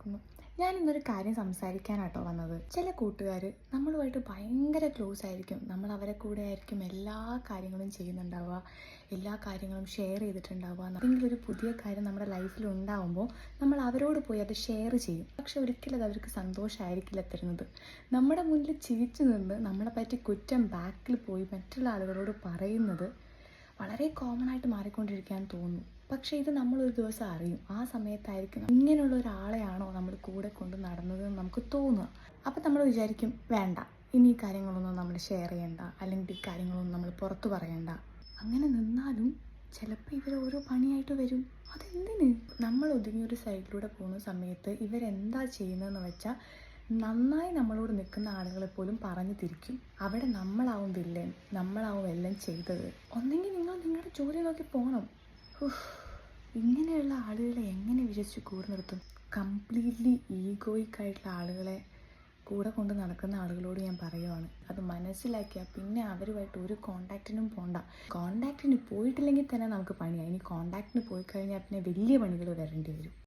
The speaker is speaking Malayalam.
ഓർക്കുന്നു. ഞാനിന്നൊരു കാര്യം സംസാരിക്കാനാട്ടോ വന്നത്. ചില കൂട്ടുകാർ നമ്മളുമായിട്ട് ഭയങ്കര ക്ലോസ് ആയിരിക്കും. നമ്മൾ അവരെ കൂടെ ആയിരിക്കും എല്ലാ കാര്യങ്ങളും ചെയ്യുന്നുണ്ടാവുക, എല്ലാ കാര്യങ്ങളും ഷെയർ ചെയ്തിട്ടുണ്ടാവുക. എന്തെങ്കിലും ഒരു പുതിയ കാര്യം നമ്മുടെ ലൈഫിൽ ഉണ്ടാവുമ്പോൾ നമ്മൾ അവരോട് പോയി അത് ഷെയർ ചെയ്യും. പക്ഷെ ഒരിക്കലും അത് അവർക്ക് സന്തോഷമായിരിക്കില്ല തരുന്നത്. നമ്മുടെ മുന്നിൽ ചിരിച്ചു നിന്ന് നമ്മളെ പറ്റി കുറ്റം ബാക്കിൽ പോയി മറ്റുള്ള ആളുകളോട് പറയുന്നത് വളരെ കോമൺ ആയിട്ട് മാറിക്കൊണ്ടിരിക്കാൻ തോന്നുന്നു. പക്ഷേ ഇത് നമ്മളൊരു ദിവസം അറിയും. ആ സമയത്തായിരിക്കും ഇങ്ങനെയുള്ള ഒരാളെയാണോ നമ്മൾ കൂടെ കൊണ്ട് നടന്നതെന്ന് നമുക്ക് തോന്നുക. അപ്പം നമ്മൾ വിചാരിക്കും, വേണ്ട, ഇനി ഈ കാര്യങ്ങളൊന്നും നമ്മൾ ഷെയർ ചെയ്യണ്ട, അല്ലെങ്കിൽ ഈ കാര്യങ്ങളൊന്നും നമ്മൾ പുറത്തു പറയണ്ട. അങ്ങനെ നിന്നാലും ചിലപ്പോൾ ഇവർ ഓരോ പണിയായിട്ട് വരും. അതെന്തിന്? നമ്മൾ ഒതുങ്ങിയൊരു സൈഡിലൂടെ പോകുന്ന സമയത്ത് ഇവരെന്താ ചെയ്യുന്നതെന്ന് വെച്ചാൽ നന്നായി നമ്മളോട് നിൽക്കുന്ന ആളുകളെ പോലും പറഞ്ഞു തിരിക്കും. അവിടെ നമ്മളാവും വില്ലൻ, നമ്മളാവും എല്ലാം ചെയ്തത്. ഒന്നെങ്കിൽ നിങ്ങൾ നിങ്ങളുടെ ജോലി നോക്കി പോകണം. ഇങ്ങനെയുള്ള ആളുകളെ എങ്ങനെ വിശ്വസിച്ച് കൂടെ നിർത്തും? കംപ്ലീറ്റ്ലി ഈഗോയിക്കായിട്ടുള്ള ആളുകളെ കൂടെ കൊണ്ട് നടക്കുന്ന ആളുകളോട് ഞാൻ പറയുവാണ്, അത് മനസ്സിലാക്കിയാൽ പിന്നെ അവരുമായിട്ട് ഒരു കോണ്ടാക്റ്റിനും പോകണ്ട. കോണ്ടാക്റ്റിന് പോയിട്ടില്ലെങ്കിൽ തന്നെ നമുക്ക് പണിയായി. ഇനി കോണ്ടാക്റ്റിന് പോയി കഴിഞ്ഞാൽ പിന്നെ വലിയ പണികൾ വരേണ്ടി വരും.